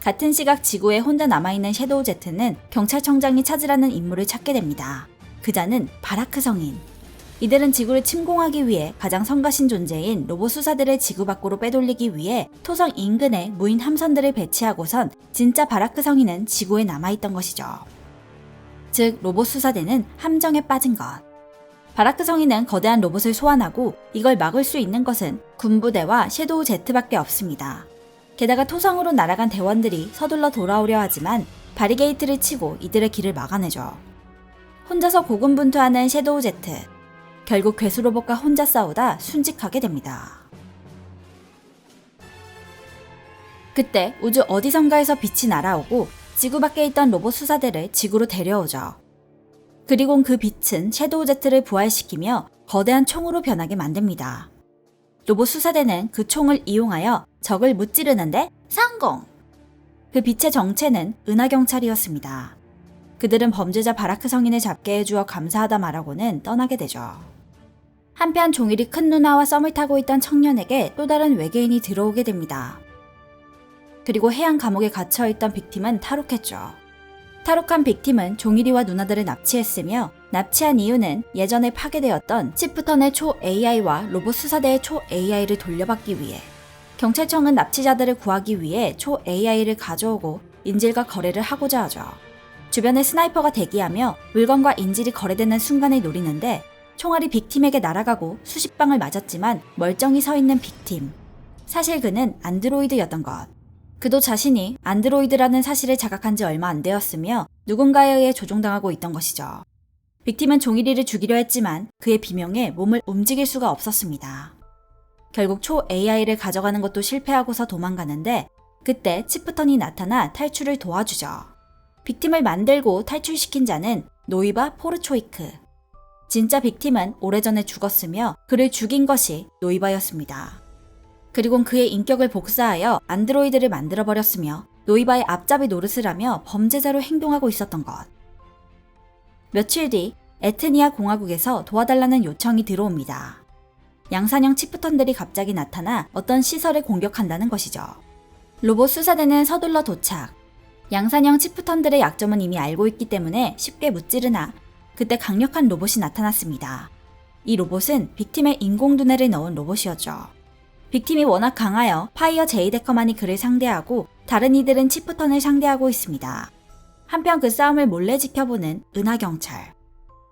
같은 시각 지구에 혼자 남아있는 섀도우 Z는 경찰청장이 찾으라는 임무를 찾게 됩니다. 그자는 바라크 성인. 이들은 지구를 침공하기 위해 가장 성가신 존재인 로봇 수사들을 지구 밖으로 빼돌리기 위해 토성 인근에 무인 함선들을 배치하고선 진짜 바라크 성인은 지구에 남아있던 것이죠. 즉 로봇 수사대는 함정에 빠진 것. 바라크 성인은 거대한 로봇을 소환하고 이걸 막을 수 있는 것은 군부대와 섀도우 Z밖에 없습니다. 게다가 토성으로 날아간 대원들이 서둘러 돌아오려 하지만 바리게이트를 치고 이들의 길을 막아내죠. 혼자서 고군분투하는 섀도우 Z. 결국 괴수 로봇과 혼자 싸우다 순직하게 됩니다. 그때 우주 어디선가에서 빛이 날아오고 지구 밖에 있던 로봇 수사대를 지구로 데려오죠. 그리고 그 빛은 섀도우 제트를 부활시키며 거대한 총으로 변하게 만듭니다. 로봇 수사대는 그 총을 이용하여 적을 무찌르는데 성공! 그 빛의 정체는 은하경찰이었습니다. 그들은 범죄자 바라크 성인을 잡게 해주어 감사하다 말하고는 떠나게 되죠. 한편 종일이 큰 누나와 썸을 타고 있던 청년에게 또 다른 외계인이 들어오게 됩니다. 그리고 해양 감옥에 갇혀있던 빅팀은 탈옥했죠. 탈옥한 빅팀은 종일이와 누나들을 납치했으며 납치한 이유는 예전에 파괴되었던 치프턴의 초 AI와 로봇 수사대의 초 AI를 돌려받기 위해, 경찰청은 납치자들을 구하기 위해 초 AI를 가져오고 인질과 거래를 하고자 하죠. 주변에 스나이퍼가 대기하며 물건과 인질이 거래되는 순간을 노리는데 총알이 빅팀에게 날아가고 수십 방을 맞았지만 멀쩡히 서 있는 빅팀. 사실 그는 안드로이드였던 것. 그도 자신이 안드로이드라는 사실을 자각한 지 얼마 안 되었으며 누군가에 의해 조종당하고 있던 것이죠. 빅팀은 종일이를 죽이려 했지만 그의 비명에 몸을 움직일 수가 없었습니다. 결국 초 AI를 가져가는 것도 실패하고서 도망가는데 그때 치프턴이 나타나 탈출을 도와주죠. 빅팀을 만들고 탈출시킨 자는 노이바 포르초이크. 진짜 빅팀은 오래전에 죽었으며 그를 죽인 것이 노이바였습니다. 그리고 그의 인격을 복사하여 안드로이드를 만들어버렸으며 노이바의 앞잡이 노릇을 하며 범죄자로 행동하고 있었던 것. 며칠 뒤 에트니아 공화국에서 도와달라는 요청이 들어옵니다. 양산형 치프턴들이 갑자기 나타나 어떤 시설을 공격한다는 것이죠. 로봇 수사대는 서둘러 도착. 양산형 치프턴들의 약점은 이미 알고 있기 때문에 쉽게 무찌르나 그때 강력한 로봇이 나타났습니다. 이 로봇은 빅팀의 인공두뇌를 넣은 로봇이었죠. 빅팀이 워낙 강하여 파이어 제이데커만이 그를 상대하고 다른 이들은 치프턴을 상대하고 있습니다. 한편 그 싸움을 몰래 지켜보는 은하경찰.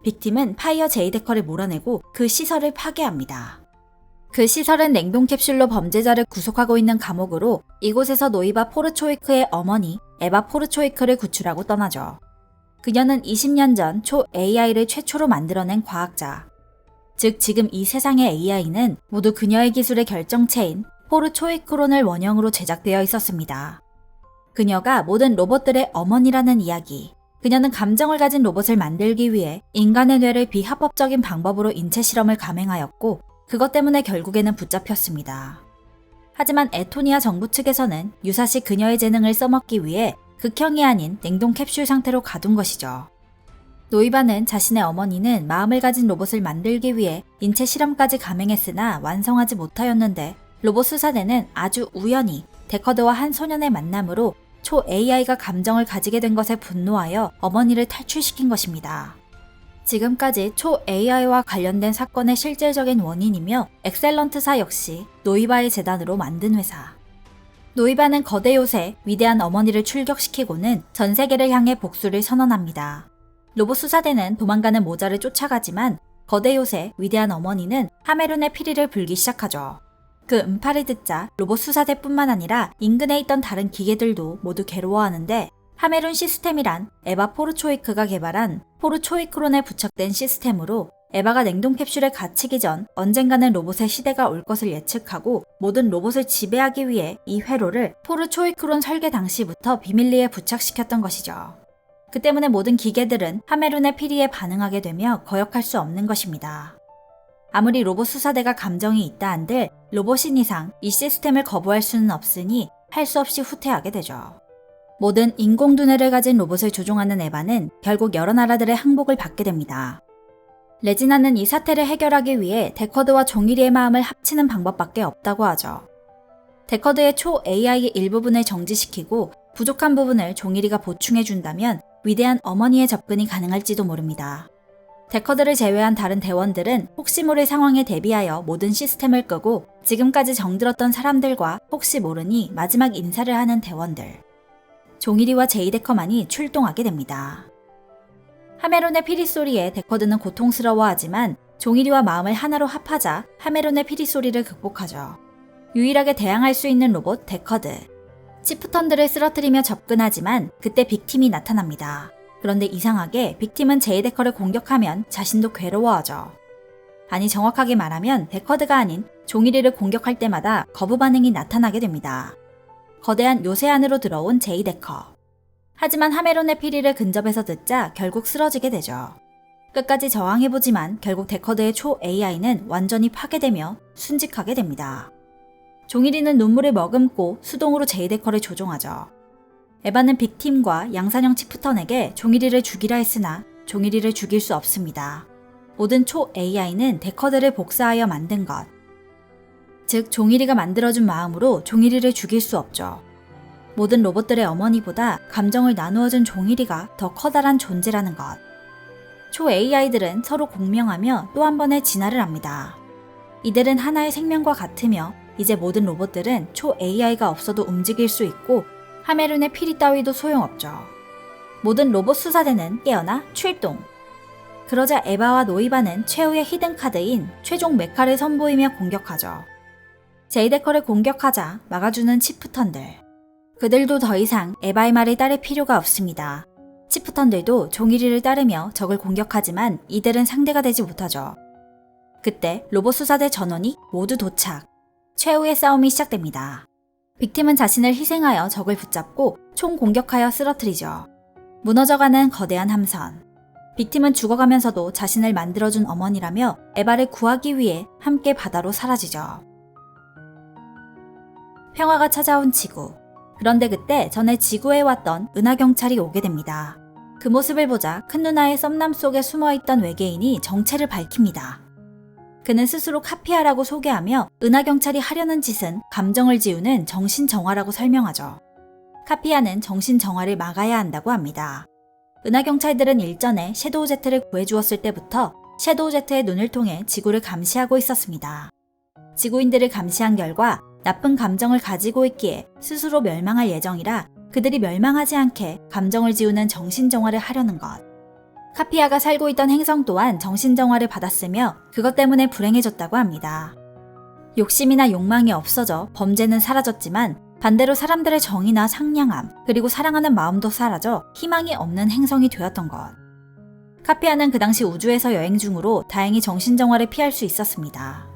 빅팀은 파이어 제이데커를 몰아내고 그 시설을 파괴합니다. 그 시설은 냉동캡슐로 범죄자를 구속하고 있는 감옥으로 이곳에서 노이바 포르초이크의 어머니 에바 포르초이크를 구출하고 떠나죠. 그녀는 20년 전 초 AI를 최초로 만들어낸 과학자. 즉 지금 이 세상의 AI는 모두 그녀의 기술의 결정체인 포르초이크론을 원형으로 제작되어 있었습니다. 그녀가 모든 로봇들의 어머니라는 이야기. 그녀는 감정을 가진 로봇을 만들기 위해 인간의 뇌를 비합법적인 방법으로 인체 실험을 감행하였고 그것 때문에 결국에는 붙잡혔습니다. 하지만 에토니아 정부 측에서는 유사시 그녀의 재능을 써먹기 위해 극형이 아닌 냉동 캡슐 상태로 가둔 것이죠. 노이바는 자신의 어머니는 마음을 가진 로봇을 만들기 위해 인체 실험까지 감행했으나 완성하지 못하였는데 로봇 수사대는 아주 우연히 데커드와 한 소년의 만남으로 초 AI가 감정을 가지게 된 것에 분노하여 어머니를 탈출시킨 것입니다. 지금까지 초 AI와 관련된 사건의 실질적인 원인이며 엑셀런트사 역시 노이바의 재단으로 만든 회사. 노이바는 거대 요새 위대한 어머니를 출격시키고는 전 세계를 향해 복수를 선언합니다. 로봇 수사대는 도망가는 모자를 쫓아가지만 거대 요새 위대한 어머니는 하메룬의 피리를 불기 시작하죠. 그 음파를 듣자 로봇 수사대뿐만 아니라 인근에 있던 다른 기계들도 모두 괴로워하는데 하메룬 시스템이란 에바 포르초이크가 개발한 포르초이크론에 부착된 시스템으로 에바가 냉동 캡슐에 갇히기 전 언젠가는 로봇의 시대가 올 것을 예측하고 모든 로봇을 지배하기 위해 이 회로를 포르초이크론 설계 당시부터 비밀리에 부착시켰던 것이죠. 그 때문에 모든 기계들은 하메룬의 피리에 반응하게 되며 거역할 수 없는 것입니다. 아무리 로봇 수사대가 감정이 있다 한들 로봇인 이상 이 시스템을 거부할 수는 없으니 할 수 없이 후퇴하게 되죠. 모든 인공두뇌를 가진 로봇을 조종하는 에바는 결국 여러 나라들의 항복을 받게 됩니다. 레지나는 이 사태를 해결하기 위해 데커드와 종일이의 마음을 합치는 방법밖에 없다고 하죠. 데커드의 초 AI의 일부분을 정지시키고 부족한 부분을 종일이가 보충해준다면 위대한 어머니의 접근이 가능할지도 모릅니다. 데커드를 제외한 다른 대원들은 혹시 모를 상황에 대비하여 모든 시스템을 끄고 지금까지 정들었던 사람들과 혹시 모르니 마지막 인사를 하는 대원들. 종일이와 제이데커만이 출동하게 됩니다. 하메론의 피리 소리에 데커드는 고통스러워하지만 종일이와 마음을 하나로 합하자 하메론의 피리 소리를 극복하죠. 유일하게 대항할 수 있는 로봇 데커드. 치프턴들을 쓰러뜨리며 접근하지만 그때 빅팀이 나타납니다. 그런데 이상하게 빅팀은 제이데커를 공격하면 자신도 괴로워하죠. 아니 정확하게 말하면 데커드가 아닌 종일이를 공격할 때마다 거부 반응이 나타나게 됩니다. 거대한 요새 안으로 들어온 제이데커. 하지만 하메론의 피리를 근접해서 듣자 결국 쓰러지게 되죠. 끝까지 저항해보지만 결국 데커드의 초 AI는 완전히 파괴되며 순직하게 됩니다. 종일이는 눈물을 머금고 수동으로 제이데커를 조종하죠. 에바는 빅팀과 양산형 치프턴에게 종일이를 죽이라 했으나 종일이를 죽일 수 없습니다. 모든 초 AI는 데커드를 복사하여 만든 것. 즉 종일이가 만들어준 마음으로 종일이를 죽일 수 없죠. 모든 로봇들의 어머니보다 감정을 나누어준 종일이가 더 커다란 존재라는 것. 초 AI들은 서로 공명하며 또 한 번의 진화를 합니다. 이들은 하나의 생명과 같으며 이제 모든 로봇들은 초 AI가 없어도 움직일 수 있고 하메룬의 피리 따위도 소용없죠. 모든 로봇 수사대는 깨어나 출동. 그러자 에바와 노이바는 최후의 히든카드인 최종 메카를 선보이며 공격하죠. 제이데커를 공격하자 막아주는 치프턴들. 그들도 더 이상 에바의 말을 따를 필요가 없습니다. 치프턴들도 종일이를 따르며 적을 공격하지만 이들은 상대가 되지 못하죠. 그때 로봇 수사대 전원이 모두 도착. 최후의 싸움이 시작됩니다. 빅팀은 자신을 희생하여 적을 붙잡고 총 공격하여 쓰러뜨리죠. 무너져가는 거대한 함선. 빅팀은 죽어가면서도 자신을 만들어준 어머니라며 에바를 구하기 위해 함께 바다로 사라지죠. 평화가 찾아온 지구. 그런데 그때 전에 지구에 왔던 은하경찰이 오게 됩니다. 그 모습을 보자 큰 누나의 썸남 속에 숨어있던 외계인이 정체를 밝힙니다. 그는 스스로 카피아라고 소개하며 은하경찰이 하려는 짓은 감정을 지우는 정신정화라고 설명하죠. 카피아는 정신정화를 막아야 한다고 합니다. 은하경찰들은 일전에 섀도우 제트를 구해주었을 때부터 섀도우 제트의 눈을 통해 지구를 감시하고 있었습니다. 지구인들을 감시한 결과 나쁜 감정을 가지고 있기에 스스로 멸망할 예정이라 그들이 멸망하지 않게 감정을 지우는 정신정화를 하려는 것. 카피아가 살고 있던 행성 또한 정신정화를 받았으며 그것 때문에 불행해졌다고 합니다. 욕심이나 욕망이 없어져 범죄는 사라졌지만 반대로 사람들의 정의나 상냥함 그리고 사랑하는 마음도 사라져 희망이 없는 행성이 되었던 것. 카피아는 그 당시 우주에서 여행 중으로 다행히 정신정화를 피할 수 있었습니다.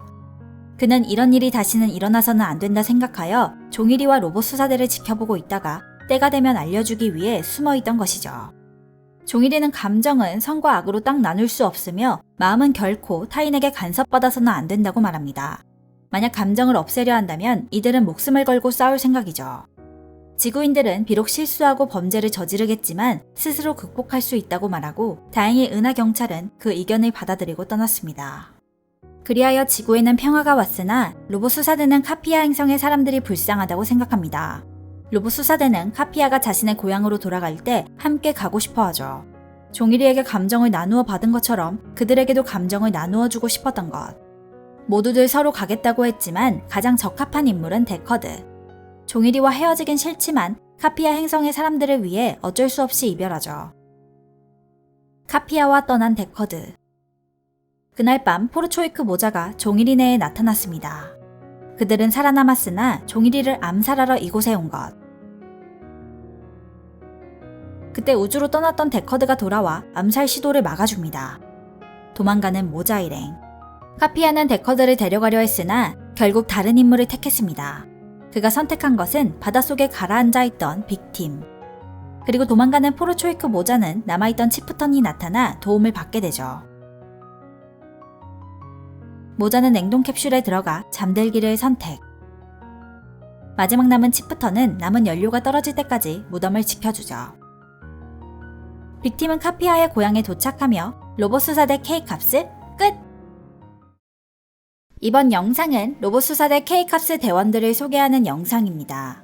그는 이런 일이 다시는 일어나서는 안 된다 생각하여 종일이와 로봇 수사대를 지켜보고 있다가 때가 되면 알려주기 위해 숨어있던 것이죠. 종일이는 감정은 선과 악으로 딱 나눌 수 없으며 마음은 결코 타인에게 간섭받아서는 안 된다고 말합니다. 만약 감정을 없애려 한다면 이들은 목숨을 걸고 싸울 생각이죠. 지구인들은 비록 실수하고 범죄를 저지르겠지만 스스로 극복할 수 있다고 말하고 다행히 은하경찰은 그 의견을 받아들이고 떠났습니다. 그리하여 지구에는 평화가 왔으나 로봇 수사대는 카피아 행성의 사람들이 불쌍하다고 생각합니다. 로봇 수사대는 카피아가 자신의 고향으로 돌아갈 때 함께 가고 싶어 하죠. 종일이에게 감정을 나누어 받은 것처럼 그들에게도 감정을 나누어 주고 싶었던 것. 모두들 서로 가겠다고 했지만 가장 적합한 인물은 데커드. 종일이와 헤어지긴 싫지만 카피아 행성의 사람들을 위해 어쩔 수 없이 이별하죠. 카피아와 떠난 데커드. 그날 밤 포르초이크 모자가 종일이 내에 나타났습니다. 그들은 살아남았으나 종일이를 암살하러 이곳에 온 것. 그때 우주로 떠났던 데커드가 돌아와 암살 시도를 막아줍니다. 도망가는 모자 일행. 카피아는 데커드를 데려가려 했으나 결국 다른 인물을 택했습니다. 그가 선택한 것은 바닷속에 가라앉아 있던 빅팀. 그리고 도망가는 포르초이크 모자는 남아있던 치프턴이 나타나 도움을 받게 되죠. 모자는 냉동 캡슐에 들어가 잠들기를 선택. 마지막 남은 치프턴은 남은 연료가 떨어질 때까지 무덤을 지켜주죠. 빅팀은 카피아의 고향에 도착하며 로봇 수사대 K캅스 끝! 이번 영상은 로봇 수사대 K캅스 대원들을 소개하는 영상입니다.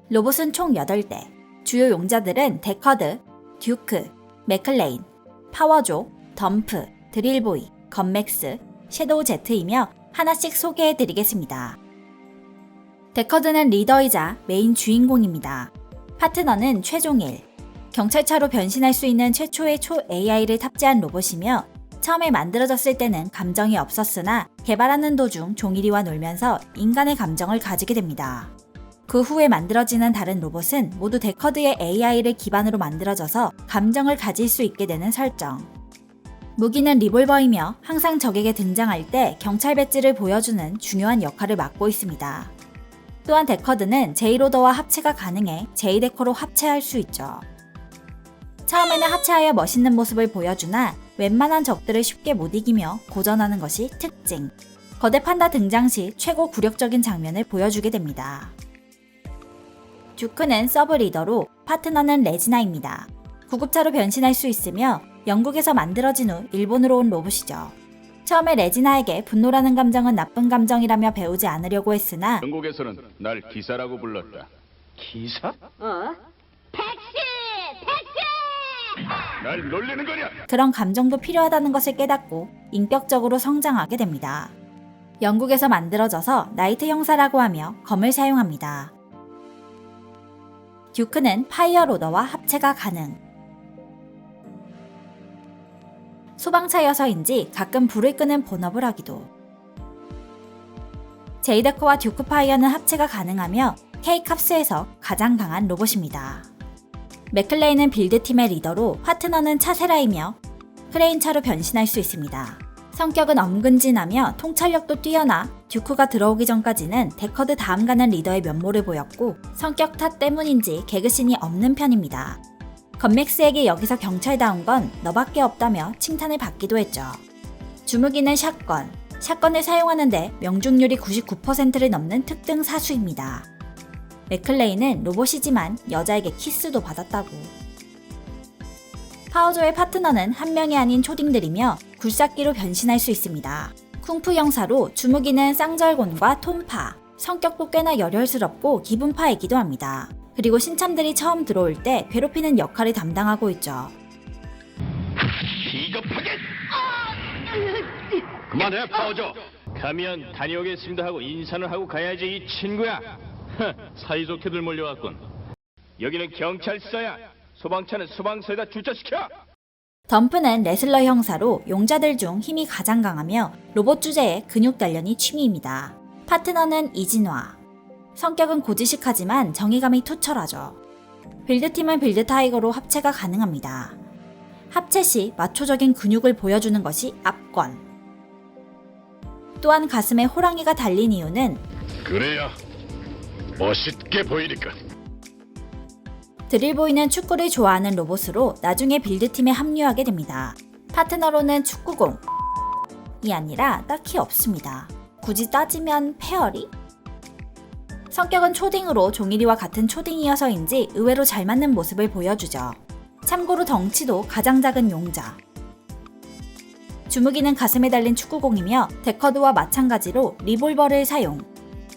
로봇은 총 8대, 주요 용자들은 데커드, 듀크, 맥클레인, 파워조, 덤프, 드릴보이, 건맥스, 섀도우 제트이며 하나씩 소개해드리겠습니다. 데커드는 리더이자 메인 주인공입니다. 파트너는 최종일. 경찰차로 변신할 수 있는 최초의 초 AI를 탑재한 로봇이며 처음에 만들어졌을 때는 감정이 없었으나 개발하는 도중 종일이와 놀면서 인간의 감정을 가지게 됩니다. 그 후에 만들어지는 다른 로봇은 모두 데커드의 AI를 기반으로 만들어져서 감정을 가질 수 있게 되는 설정. 무기는 리볼버이며 항상 적에게 등장할 때 경찰 배지를 보여주는 중요한 역할을 맡고 있습니다. 또한 데커드는 제이로더와 합체가 가능해 제이데커로 합체할 수 있죠. 처음에는 하체하여 멋있는 모습을 보여주나 웬만한 적들을 쉽게 못 이기며 고전하는 것이 특징. 거대 판다 등장 시 최고 굴욕적인 장면을 보여주게 됩니다. 듀크는 서브 리더로 파트너는 레지나입니다. 구급차로 변신할 수 있으며 영국에서 만들어진 후 일본으로 온 로봇이죠. 처음에 레지나에게 분노라는 감정은 나쁜 감정이라며 배우지 않으려고 했으나
영국에서는 날 기사라고 불렀다. 기사?
택시! 택시!
날 놀리는 거냐?
그런 감정도 필요하다는 것을 깨닫고 인격적으로 성장하게 됩니다. 영국에서 만들어져서 나이트 형사라고 하며 검을 사용합니다. 듀크는 파이어로더와 합체가 가능. 소방차여서인지 가끔 불을 끄는 본업을 하기도. 제이데커와 듀크 파이어는 합체가 가능하며 K캅스에서 가장 강한 로봇입니다. 맥클레인은 빌드팀의 리더로 파트너는 차세라이며 크레인차로 변신할 수 있습니다. 성격은 엄근진하며 통찰력도 뛰어나 듀크가 들어오기 전까지는 데커드 다음 가는 리더의 면모를 보였고 성격 탓 때문인지 개그씬이 없는 편입니다. 건맥스에게 여기서 경찰다운 건 너밖에 없다며 칭찬을 받기도 했죠. 주무기는 샷건. 샷건을 사용하는데 명중률이 99%를 넘는 특등 사수입니다. 맥클레인은 로봇이지만 여자에게 키스도 받았다고. 파워조의 파트너는 한 명이 아닌 초딩들이며 굴삭기로 변신할 수 있습니다. 쿵푸 형사로 주무기는 쌍절곤과 톰파, 성격도 꽤나 열혈스럽고 기분파이기도 합니다. 그리고 신참들이 처음 들어올 때 괴롭히는 역할을 담당하고 있죠.
비겁하게! 그만해, 파워조. 가면 다녀오겠습니다 하고 인사는 하고 가야지, 이 친구야.
사이좋게들 몰려왔군.
여기는 경찰서야. 소방차는 소방서에다 주차시켜.
덤프는 레슬러 형사로 용자들 중 힘이 가장 강하며 로봇 주제에 근육 단련이 취미입니다. 파트너는 이진화. 성격은 고지식하지만 정의감이 투철하죠. 빌드팀은 빌드 타이거로 합체가 가능합니다. 합체 시 마초적인 근육을 보여주는 것이 압권. 또한 가슴에 호랑이가 달린 이유는
그래야 멋있게 보이니까.
드릴 보이는 축구를 좋아하는 로봇으로 나중에 빌드팀에 합류하게 됩니다. 파트너로는 축구공이 아니라 딱히 없습니다. 굳이 따지면 페어리? 성격은 초딩으로 종일이와 같은 초딩이어서인지 의외로 잘 맞는 모습을 보여주죠. 참고로 덩치도 가장 작은 용자. 주무기는 가슴에 달린 축구공이며 데커드와 마찬가지로 리볼버를 사용.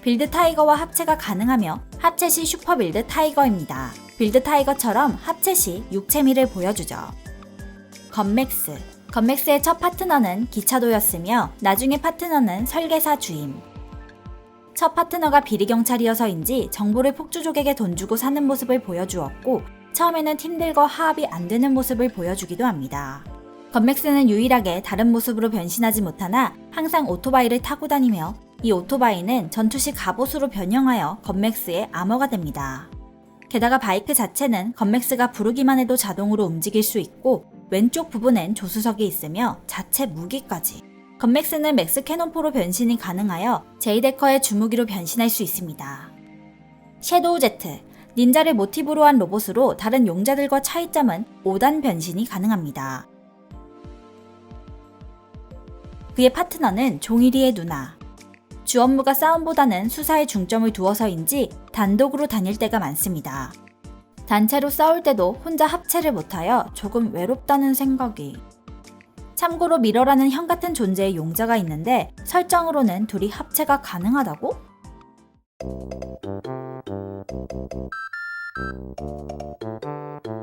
빌드 타이거와 합체가 가능하며 합체 시 슈퍼 빌드 타이거입니다. 빌드 타이거처럼 합체 시 육체미를 보여주죠. 건맥스. 건맥스의 첫 파트너는 기차도였으며 나중에 파트너는 설계사 주임. 첫 파트너가 비리경찰이어서인지 정보를 폭주족에게 돈 주고 사는 모습을 보여주었고 처음에는 팀들과 화합이 안 되는 모습을 보여주기도 합니다. 건맥스는 유일하게 다른 모습으로 변신하지 못하나 항상 오토바이를 타고 다니며 이 오토바이는 전투 시 갑옷으로 변형하여 건맥스의 아머가 됩니다. 게다가 바이크 자체는 건맥스가 부르기만 해도 자동으로 움직일 수 있고 왼쪽 부분엔 조수석이 있으며 자체 무기까지. 건맥스는 맥스 캐논포로 변신이 가능하여 제이데커의 주무기로 변신할 수 있습니다. 섀도우 제트. 닌자를 모티브로 한 로봇으로 다른 용자들과 차이점은 5단 변신이 가능합니다. 그의 파트너는 종일이의 누나. 주 업무가 싸움보다는 수사에 중점을 두어서인지 단독으로 다닐 때가 많습니다. 단체로 싸울 때도 혼자 합체를 못하여 조금 외롭다는 생각이. 참고로 미러라는 형 같은 존재의 용자가 있는데 설정으로는 둘이 합체가 가능하다고?